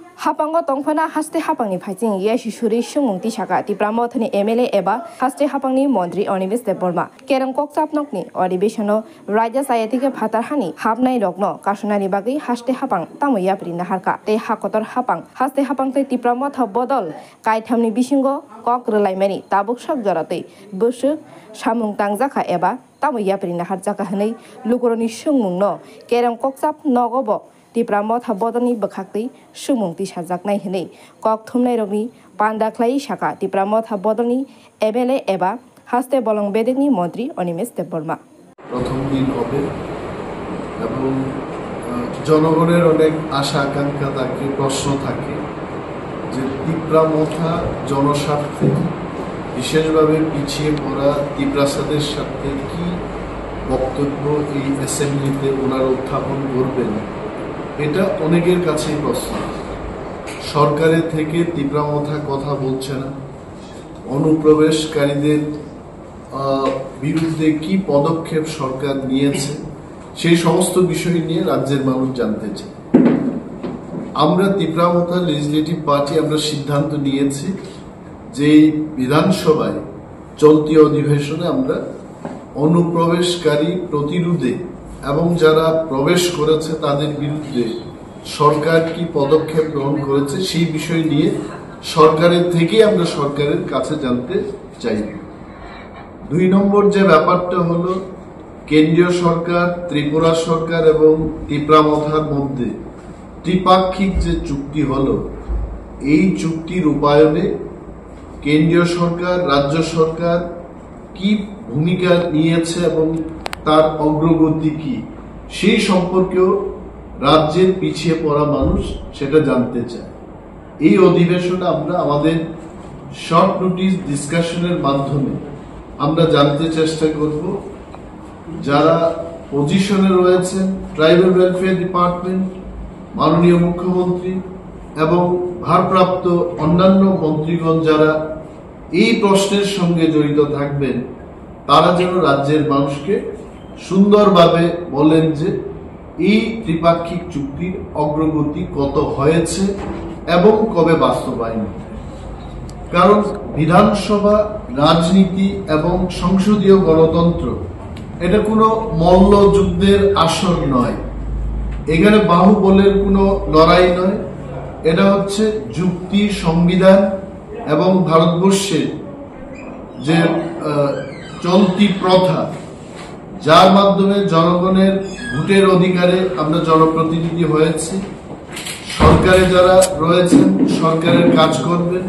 Hapango tongphana haste hapangni phaiching ye shishuri sungmungti shaka tipramothni MLA eba haste hapangni mantri Onimis Deborma kerang kokchapnokni odibeshano Raja Sayatike phatarhani habnai rokno kasonani bagi haste hapang tamoya prinna harka te hakotor hapang haste hapangte tipramotha bodol kaithamni bisingo kok relaimani tabuk sok jarate busuk samung tangjaka eba tamoya prinna harjaka hanai lukuroni sungmungno kerang kokchap nogobo Tipramotha bodoni bakhakti sumungti sajaknai hinai kok thumnai rogni pandakhlai shaka tipramotha bodoni MLA eba haste bolong bedekni mantri Onimis Deborma প্রথম দিন হবে এবং জনগণের অনেক আশা আকাঙ্ক্ষা থাকে প্রশ্ন থাকে যে তিপ্রামথা জনস্বার্থে বিশেষভাবে পিছিয়ে পড়া তিপ্রাসাদের সাথে কি বক্তব্য এই অ্যাসেম্বলিতে ওনারা উত্থাপন করবেন এটা অনেকের কাছেই প্রশ্ন সরকারের থেকে তিপ্রামথা কথা বলছে না অনুপ্রবেশকারীদের বিরুদ্ধে কি পদক্ষেপ সরকার নিয়েছে সেই সমস্ত বিষয় নিয়ে রাজ্যের মানুষ জানতে চায় আমরা তিপ্রামথা লেজিসলেটিভ পার্টি আমরা সিদ্ধান্ত নিয়েছি যে বিধানসভায় চলতি অধিবেশনে আমরা অনুপ্রবেশকারী প্রতিরোধে এবং যারা প্রবেশ করেছে তাদের বিরুদ্ধে সরকার কি পদক্ষেপ গ্রহণ করেছে সেই বিষয় নিয়ে সরকারের থেকে আমরা সরকারের কাছে জানতে চাই দুই নম্বর যে ব্যাপারটা হলো কেন্দ্রীয় সরকার ত্রিপুরা সরকার এবং তিপ্রামথার মধ্যে ত্রিপাক্ষিক যে চুক্তি হলো এই চুক্তি রূপায়ণে কেন্দ্রীয় সরকার রাজ্য সরকার কি ভূমিকা নিয়েছে এবং তার অগ্রগতি কি সেই সম্পর্কেও রাজ্যের পিছিয়ে পড়া মানুষ সেটা জানতে চায় এই অধিবেশনে আমরা আমাদের শর্ট নোটিস ডিসকাশনের মাধ্যমে আমরা জানতে চেষ্টা করব যারা পজিশনে রয়েছেন ট্রাইবাল ওয়েলফেয়ার ডিপার্টমেন্ট মাননীয় মুখ্যমন্ত্রী এবং ভারপ্রাপ্ত অন্যান্য মন্ত্রীগণ যারা এই প্রশ্নের সঙ্গে জড়িত থাকবেন তারা যেন রাজ্যের মানুষকে সুন্দরভাবে বলেন যে এই ত্রিপাক্ষিক চুক্তির অগ্রগতি কত হয়েছে এবং কবে বাস্তবায়ন কারণ বিধানসভা রাজনীতি এবং সংসদীয় গণতন্ত্র এটা কোনো মল্লযুদ্ধের আসর নয় এখানে বাহুবলের কোনো লড়াই নয় এটা হচ্ছে যুক্তি সংবিধান এবং ভারতবর্ষের যে চলতি প্রথা যার মাধ্যমে জনগণের ভোটের অধিকারে আমরা জনপ্রতিনিধি হয়েছি সরকারে যারা রয়েছেন সরকারের কাজ করবেন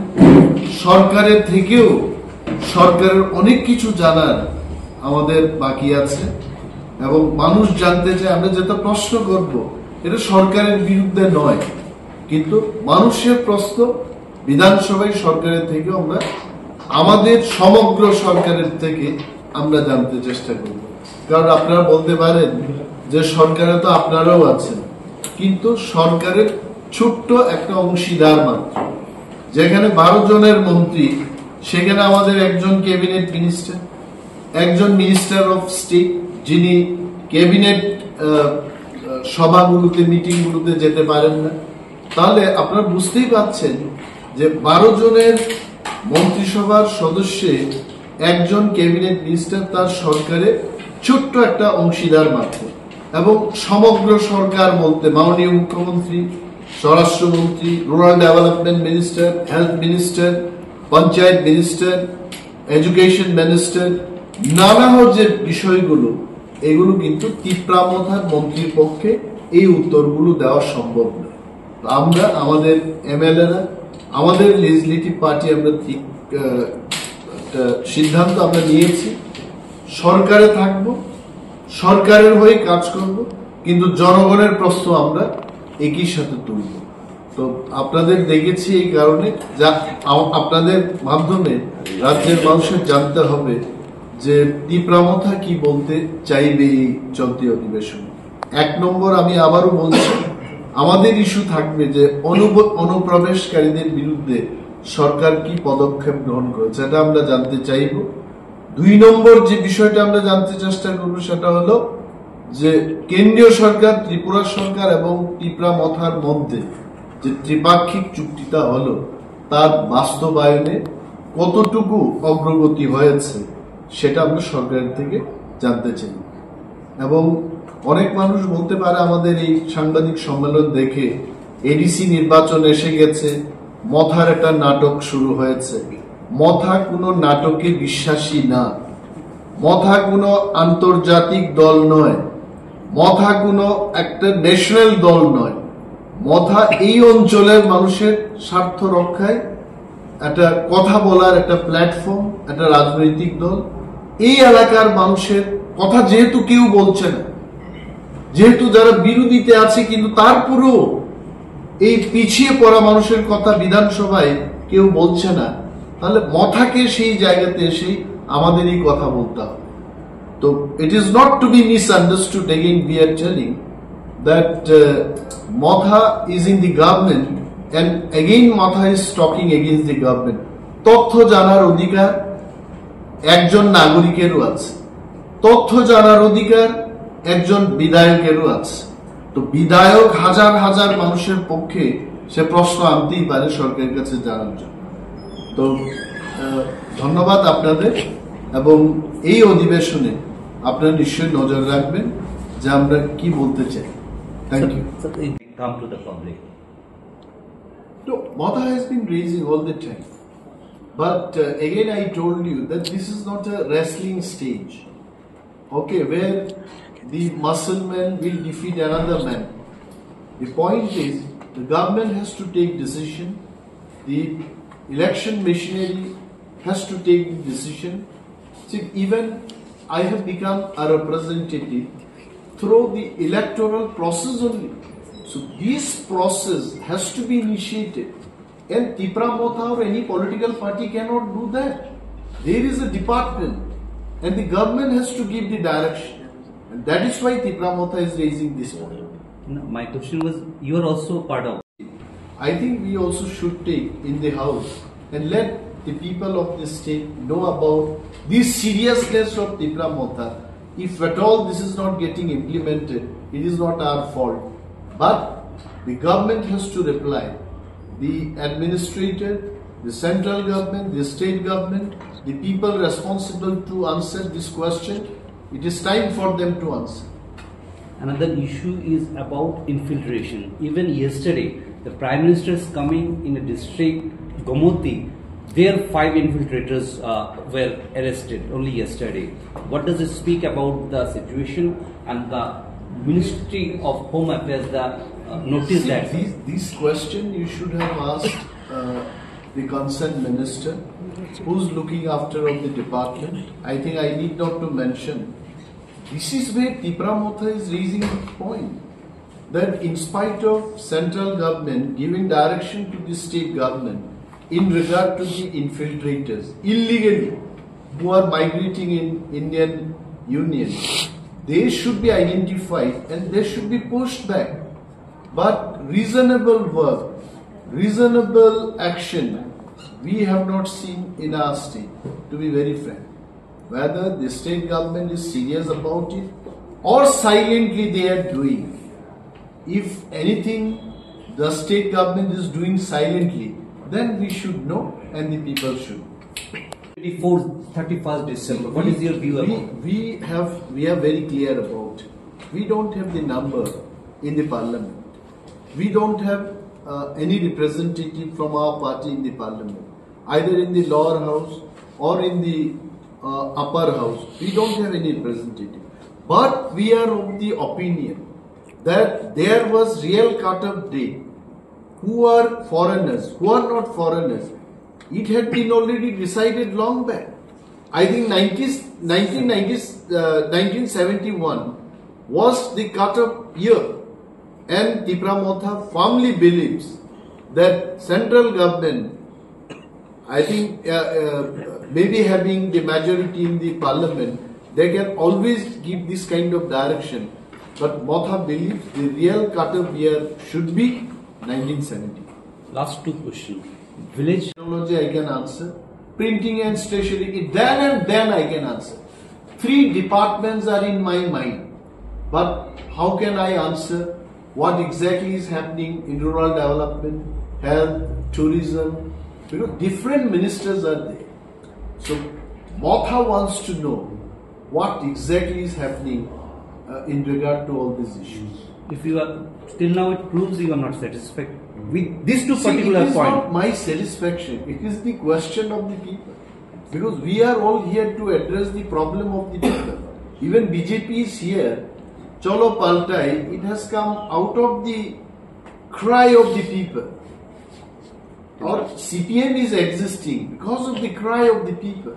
সরকারের থেকেও সরকারের অনেক কিছু জানার আমাদের বাকি আছে এবং মানুষ জানতে চায় আমরা যেটা প্রশ্ন করব এটা সরকারের বিরুদ্ধে নয় কিন্তু মানুষের প্রশ্ন বিধানসভায় সরকারের থেকে আমরা আমাদের সমগ্র সরকারের থেকে আমরা জানতে চেষ্টা করব কারণ আপনারা বলতে পারেন যে সরকারে তো আপনারাও আছেন কিন্তু সরকারের ছোট্ট একটা অংশীদার মাত্র যেখানে 12 জনের মন্ত্রী সেখানে আমাদের একজন ক্যাবিনেট মিনিস্টার একজন মিনিস্টার অফ স্টেট যিনি ক্যাবিনেট সভাগুলোতে মিটিংগুলোতে যেতে পারেন না তাহলে আপনারা বুঝতেই পারছেন যে 12 জনের মন্ত্রিসভার সদস্যে একজন ক্যাবিনেট মিনিস্টার তার সরকারে ছোট্ট একটা অংশীদার মাত্র এবং সমগ্র সরকার বলতে মাননীয় মুখ্যমন্ত্রী স্বরাষ্ট্রমন্ত্রী rural development minister health minister panchayat minister education minister নানা যে বিষয়গুলো এগুলো কিন্তু তিপ্রামথার মন্ত্রীর পক্ষে এই উত্তরগুলো দেওয়া সম্ভব নয় আমরা আমাদের এমএলএরা আমাদের লেজিসলেটিভ পার্টি আমরা সিদ্ধান্ত আমরা নিয়েছি সরকারে থাকব সরকারের হয়ে কাজ করব কিন্তু জনগণের প্রশ্ন আমরা একই সাথে তুলব তো আপনাদের দেখেছি এই কারণে যা আপনাদের মাধ্যমে রাজ্যের মানুষের জানতে হবে যে তিপ্রামথা কি বলতে চাইবে এই চলতি অধিবেশনে এক নম্বর আমি আবারও বলছি আমাদের ইস্যু থাকবে যে অনুপ্রবেশকারীদের বিরুদ্ধে সরকার কি পদক্ষেপ গ্রহণ করেছে এটা আমরা জানতে চাইব দুই নম্বর যে বিষয়টা আমরা জানতে চেষ্টা করব সেটা হলো যে কেন্দ্রীয় সরকার ত্রিপুরা সরকার এবং তিপ্রামথার মধ্যে যে ত্রিপাক্ষিক চুক্তিটা হলো তার বাস্তবায়নে কতটুকু অগ্রগতি হয়েছে সেটা আমরা সরকারের থেকে জানতে চাই। এবং অনেক মানুষ বলতে পারে আমাদের এই সাংবাদিক সম্মেলন দেখে এডিসি নির্বাচন এসে গেছে, মথার একটা নাটক শুরু হয়েছে। মথা কোনো নাটকে বিশ্বাসী না, মথা কোনো আন্তর্জাতিক দল নয়, মথা কোনো একটা ন্যাশনাল দল নয়। মথা এই অঞ্চলের মানুষের স্বার্থ রক্ষায় একটা কথা বলার একটা প্ল্যাটফর্ম, একটা রাজনৈতিক দল। এই এলাকার মানুষের কথা যেহেতু কেউ বলছে না, যেহেতু যারা বিরোধীতে আছে, কিন্তু তারপরেও এই পিছিয়ে পড়া মানুষের কথা বিধানসভায় কেউ বলছে না, তাহলে মথাকে সেই জায়গাতে এসে আমাদের এই কথা বলতে হবে। তো it is not to be misunderstood, again we are telling that Matha is in the government and again Matha is talking against the government. তথ্য জানার অধিকার একজন নাগরিকেরও আছে, তথ্য জানার অধিকার একজন বিধায়কেরও আছে। তো বিধায়ক হাজার হাজার মানুষের পক্ষে সে প্রশ্ন আনতেই পারে সরকারের কাছে জানার জন্য। তো ধন্যবাদ আপনাদের, এবং এই অধিবেশনে আপনারা নিশ্চয়ই নজর রাখবেন যে আমরা কি বলতে চাই। Thank you. Come to the public. No, Matha has been raising all the time. But again, I told you that this is not a wrestling stage, okay, where the muscle man will defeat another man. The point is, the government has to take decision, the election machinery has to take the decision. See, even I have become a representative through the electoral process only. So this process has to be initiated, and Tipra Motha or any political party cannot do that. There is a department, and the government has to give the direction, and that is why Tipra Motha is raising this point. No, my question was, you are also part of. I think we also should take in the house and let the people of the state know about the seriousness of Tipra Motha. If at all this is not getting implemented, it is not our fault. But the government has to reply. The administrator, the central government, the state government, the people responsible to answer this question, it is time for them to answer. Another issue is about infiltration. Even yesterday, the Prime Minister is coming in a district, Gomoti. There 5 infiltrators were arrested only yesterday. What does it speak about the situation, and the Ministry of Home Affairs notice that? This question you should have asked the concerned minister, who's looking after of the department. I think I need not to mention. This is where Tipra Motha is raising the point, that in spite of central government giving direction to the state government in regard to the infiltrators illegally who are migrating in Indian Union, they should be identified and they should be pushed back. But reasonable work, reasonable action, we have not seen in our state, to be very frank. Whether the state government is serious about it or silently they are doing. If anything the state government is doing silently, then we should know and the people should. 31st December. What is your view about? We are very clear about. We don't have the number in the parliament. We don't have any representative from our party in the parliament, either in the lower house or in the upper house. We don't have any representative. But we are of the opinion that there was real cut-off date. Who are foreigners? Who are not foreigners? It had been already decided long back. I think 1971 was the cut-off year, and Tipra Motha firmly believes that central government, I think maybe having the majority in the parliament, they can always give this kind of direction. But Motha believes the real cut-off year should be 1970. Last 2 questions. Village Technology I can answer. Printing and stationery, then I can answer. 3 departments are in my mind. But how can I answer what exactly is happening in rural development, health, tourism. Different ministers are there. So Motha wants to know what exactly is happening in regard to all these issues. If you are still now, it proves you are not satisfied with these two See, particular it is points. not my satisfaction. It is the question of the people. Because we are all here to address the problem of the people. Even BJP is here. Cholo Paltai, it has come out of the cry of the people. Or CPM is existing because of the cry of the people.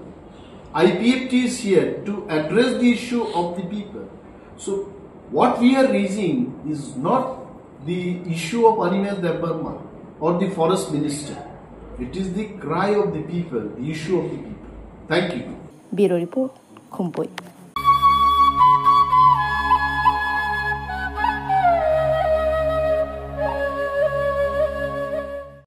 IPFT is here to address the issue of the people. So what we are raising is not the issue of Animesh Debbarma or the forest minister. It is the cry of the people, the issue of the people. Thank you. Bureau Report, Khumpui.